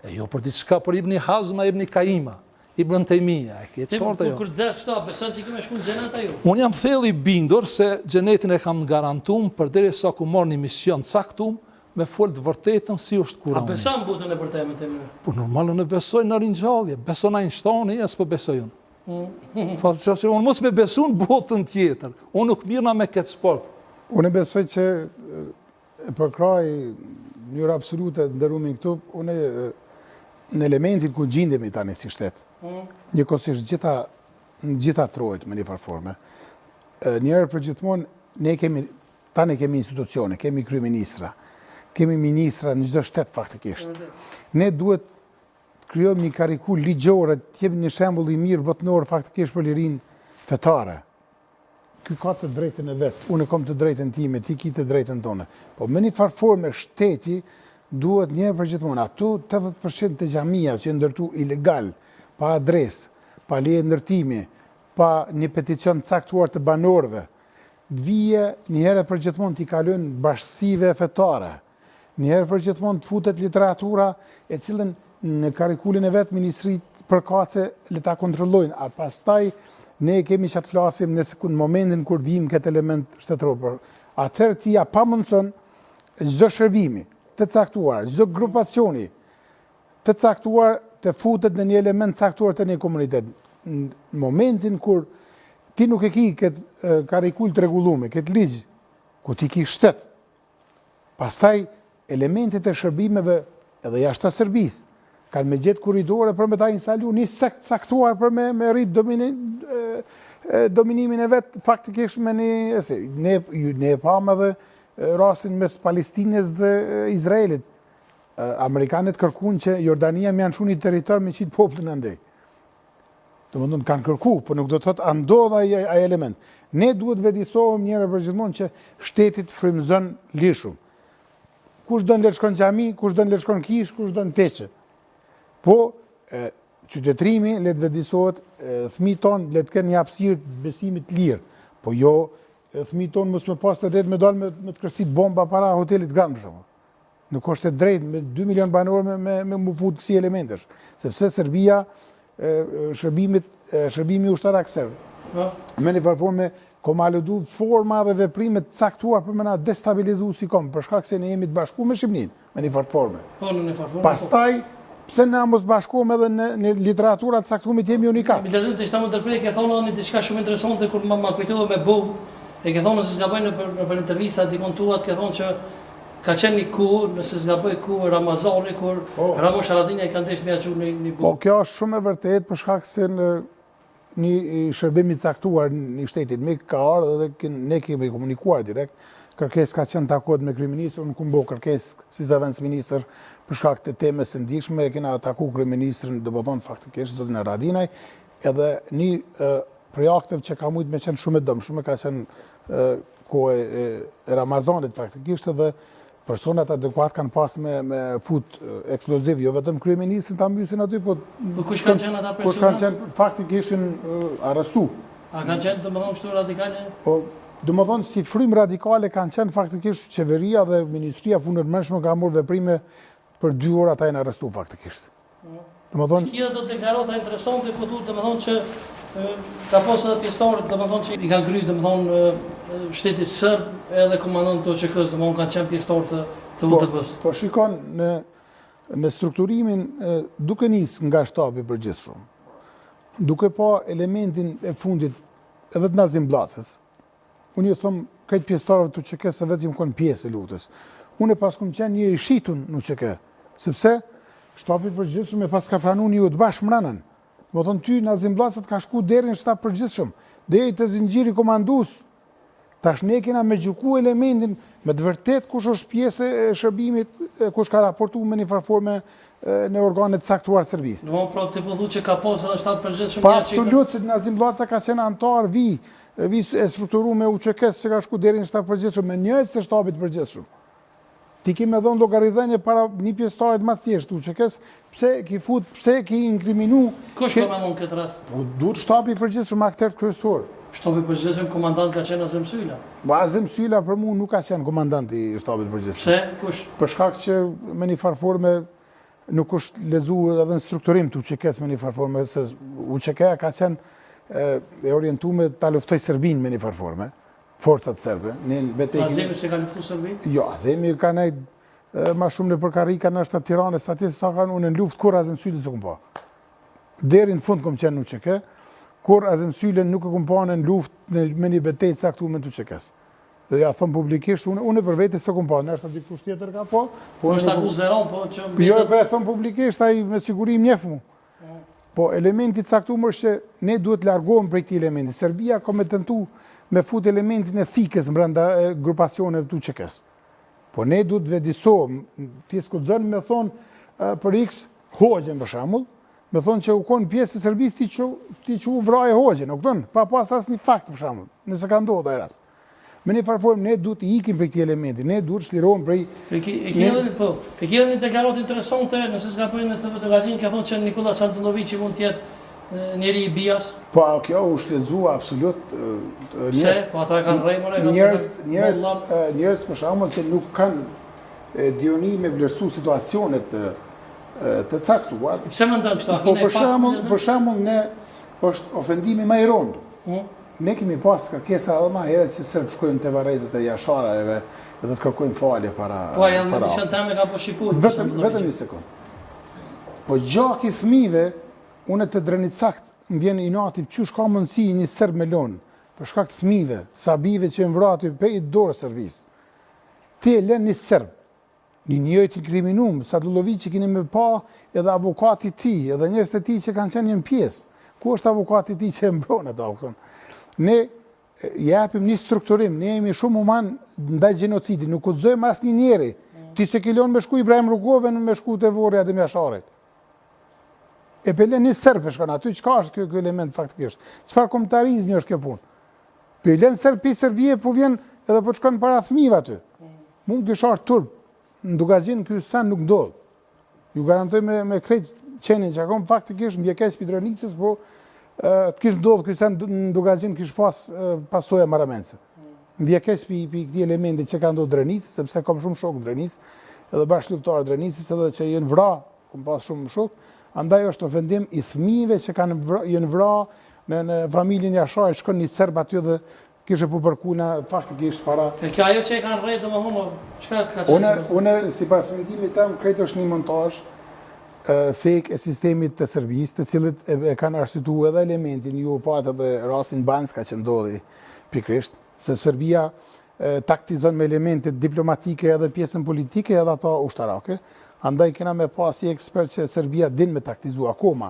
E jo për diçka, për Ibn Hazma, Ibn Kaima, Ibn Taymija, e ke çfarë jo. Kur desh këto, beson se kemë shkuar në xhenet ajo. Unë jam thellë i bindur se xhenetin e kam garantuar përderisa ku marr një mision caktuar me fol të vërtetën si është Kurani. A beson botën e vërtetë me temë? Po normal unë besoj në ringjallje, beson Einsteini, as po besoj unë. Fazë që unë mos me besun botën tjetër, unë nuk mirëna me këtë sport. Unë besoj që përkraj njërë absolute ndërrumin këtu, unë në elementin ku gjindemi tani si shtet, njëkohësisht gjitha trojt me një farforme. Njerë për gjithmonë, tani kemi institucione, kemi kryeministra, kemi ministra në çdo shtet faktikisht. Ne duhet krijojmë një karikul ligjore, të jemi një shembull i mirë botëror faktikisht për lirinë fetare. Ky ka të drejtën e vet, unë kam të drejtën time, ti ke të drejtën tonë. Po me një farforme shteti duhet një herë për gjithmonë ato 80% të xhamia që ndërtu ilegal, pa adresë, pa leje ndërtimi, pa një peticion caktuar të banorëve, të vije një herë për gjithmonë t'i kalojnë bashkësive fetare. Një herë për gjithmonë të futet literatura e cilën në karikullin e vetë ministrit përkace le ta kontrollojnë, a pastaj ne kemi që të flasim në momentin kur vim këtë element shtetëror. Atëherë ti ja pa mundëson çdo shërbimi të caktuar, çdo grupacioni të caktuar të futet në një element caktuar të një komunitet. Në momentin kur ti nuk e ki këtë karikull të rregulluar, këtë ligj, ku ti ki shtet, pastaj elementet e shërbimeve edhe jashtë Serbisë kanë me gjetë korridore për me ta instalu një sekt caktuar për me rrit dominimin e vetë faktikisht me ne e pam edhe rastin mes Palestinës dhe Izraelit. Amerikanët kërkuan që Jordania më janë një territor me qitë popullin andej. Domethënë kanë kërku, por nuk do të thotë andodh ai element. Ne duhet vedisohem njëherë për gjithmonë që shteti të frymëzon lishun. Kush do në le të shkon xhami, kush do në le të shkon kish, kush do në teqe. Po, qytetërimi le të vedisohet, fëmijët tonë le të kenë një hapësirë të besimit lirë. Po jo, fëmijët tonë mos me pas të drejtë me dalë me të kërcit bomba para hotelit Grand për shembull. Nuk është e drejtë me 2 milion banorë me mu fut kësi elementesh. Sepse Serbia, shërbimi ushtarak serb. Me një farforme komalodu forma dhe veprimet caktuar për me na destabilizu si kom, për shkak se ne jemi të bashku me Shqipnin, me një farforme. Pastaj, pse na mos bashkohem edhe në literaturat caktumit jemi unikat. Vëllazër, të shtamë ndërprej ke thonë një diçka shumë interesante kur ma kujtova me Bog, e ke thonë se s'gaboj në intervista dikon tuat, ke thonë që ka qenë një kohë, nëse s'gaboj kohë Ramazani kur Ramosh Haradinja i kanë ndesh me axhu në Bog. Po kjo është shumë e vërtetë për shkak se në një shërbim i caktuar në shtetit me ka ardhur dhe ne kemi komunikuar direkt. Kërkesë ka qenë takohet me kryeministrin, unë kumbo kërkesë si zavendës ministër për shkak të temës së ndihshme, e kena taku kryeministrin, domethënë faktikisht zotin Haradinaj, edhe një prej akteve që ka mujt me qenë shumë e dëmshme, ka qenë kohë e Ramazanit faktikisht, edhe personat adekuat kanë pas me fut eksploziv, jo vetëm kryeministrin ta mbysin aty, po kush kanë qenë ata personat? Kush kanë qenë faktikisht arrestu. A kanë qenë domethënë kështu radikale? Po domethënë si frymë radikale kanë qenë faktikisht qeveria dhe Ministria e Punëve të Brendshme ka marrë veprime për 2 orë ata janë arrestuar faktikisht. Domethënë kia do deklarata interesante, po duhet domethënë që ka pasur edhe pjesëtarë domethënë që i kanë kryer domethënë shteti serb edhe komandantë të OÇK-s domethënë kanë qenë pjesëtarë të UTP-s. Po shikon në strukturimin duke nis nga shtabi i përgjithshëm, duke pa elementin e fundit edhe të Nazim Bllacës. Unë ju them këtë pjesëtarëve të UÇK-s se vetëm kanë pjesë e luftës. Unë pas kum qenë një i shitun në UÇK, sepse shtabi i përgjithshëm e pas ka pranuar një të bashkëmranën. Do thonë ty Nazim Bllacët ka shku deri në shtab përgjithshëm, deri te zinxhiri komandues. Tash ne kena me gjuku elementin me të vërtet kush është pjesë e shërbimit, kush ka raportuar me një farforme në organet caktuar Serbisë. Do pra ti po thu që ka pasur edhe shtab përgjithshëm Pa absolut se Nazim Bllaca ka qenë antar vi e strukturuar me UÇK-s që ka shku deri në shtab përgjithshëm me njerëz të shtabit përgjithshëm. Ti ke me dhënë llogaridhënie para një pjesëtarit më thjeshtë UÇK-s, pse ki inkriminu. Kush ka më në këtë rast? Duhet shtabi i përgjithshëm aktor kryesor. Shtabi i përgjithshëm komandant ka qenë Azem Sylla. Azem Sylla për mua nuk ka qenë komandant i shtabit përgjithshëm. Pse? Kush? Për shkak që me një farforme nuk është lezuar edhe në strukturim të UÇK-s me një farforme, se UÇK-ja ka qenë e orientuar ta luftoj Serbinë me një farforme, forcat serbe. Azemi se ka luftu Serbinë? Jo, Azemi ka nejt ma shumë në përkarika në është të Tiranës, atje sa kanë unë në luft, kur Azem Syllin se kumë pa. Deri në fund kom qenë në UÇK, kur Azem Syllin nuk e kumë pa në luft me një betejë caktuar me UÇK-s. Dhe ja thëmë publikisht, unë për vete së kumë pa, nështë të dikush tjetër ka pa. Është akuzeron, po që... Jo, e thëmë publikisht, a i me sigurim njefë mu. Po elementit caktuar është që ne duhet largohem prej këtij elementi. Serbia ka me tentu me fut elementin e thikës brenda grupacioneve të UÇK-s. Po ne duhet vedisohem, ti skudzon me thonë për X Hoxhën për shembull, me thonë që u kon pjesë e Serbisë ti që u vraje Hoxhën, u kupton? Pa pas asnjë fakt për shembull, nëse ka ndodhur ai rast. Me një farformë ne duhet të ikim prej këtij elementi, ne duhet shlirohem prej... E kjellë një deklaratë interesante, nëse s'ka pojnë në TV Televizion, ka thonë që Nikola Santunovici mund tjetë njeri i bias. Po, kjo u shlezuar absolut. Pse? Po ata e kanë rejmore? Njerëz për shembull që nuk kanë dioni me vlerësu situacionet të caktuar. Pse mendon kështu? Po për shembull ne është ofendimi më i rëndë. Ne kemi pas kërkesa edhe më herët që Serb shkojnë te varrezat e jashareve dhe të kërkojnë falje para. Po janë në mision teme ka po shqipuar. Vetëm një sekond. Po gjaki fëmijëve, unë të Drenicakt më vjen inati çush ka mundësi një serb me lon për shkak të fëmijëve, sabive që janë vrarë pe dorë servis. Ti e lën një serb. Një njëjtë inkriminuar, Sadulovici keni më pa edhe avokati i tij, edhe njerëz të tij që kanë qenë një pjesë. Ku është avokati i tij që e mbron ato? Ne japim një strukturim, ne jemi shumë human ndaj genocidit, nuk guxojmë asnjë njeri. Ti se kilon me shku Ibrahim Rugove në me shku te Vorri Adem Jasharit. E pelen një serb shkon aty, çka është ky element faktikisht? Çfarë kombëtarizmi është kjo punë? Pelen serb pi Serbie po vjen edhe po shkon para fëmijëve aty. Mund gëshar turp, në Dugaxhin ky sen nuk ndodh. Ju garantoj me krejt qenin që akon faktikisht mbjekës Pitronicës, po të kishë ndodhë kësë në Dugaxhin kishë pas pasoja maramense. Mbjekës për këti elementi që ka ndodhë Drenicës, sepse kam shumë shok në Drenicë, edhe bashkë luftarë Drenicës, edhe që jenë vra, kam pas shumë shok, andaj është ofendim i fëmijëve që jenë vra në familjen Jashari, shkon një serb aty dhe kishë përkuna faktikisht para... E kjo ajo që e kanë rejtë më humë, qëka ka qënë? Une, si pas mendimit tam, krejt është një montazh fake e sistemit të Serbisë, të cilët e kanë arsituar edhe elementin, ju patë edhe rastin Banska që ndodhi pikrisht, se Serbia taktizon me elementet diplomatike edhe pjesën politike edhe ato ushtarake. Andaj kena me pas i ekspert që Serbia din me taktizu akoma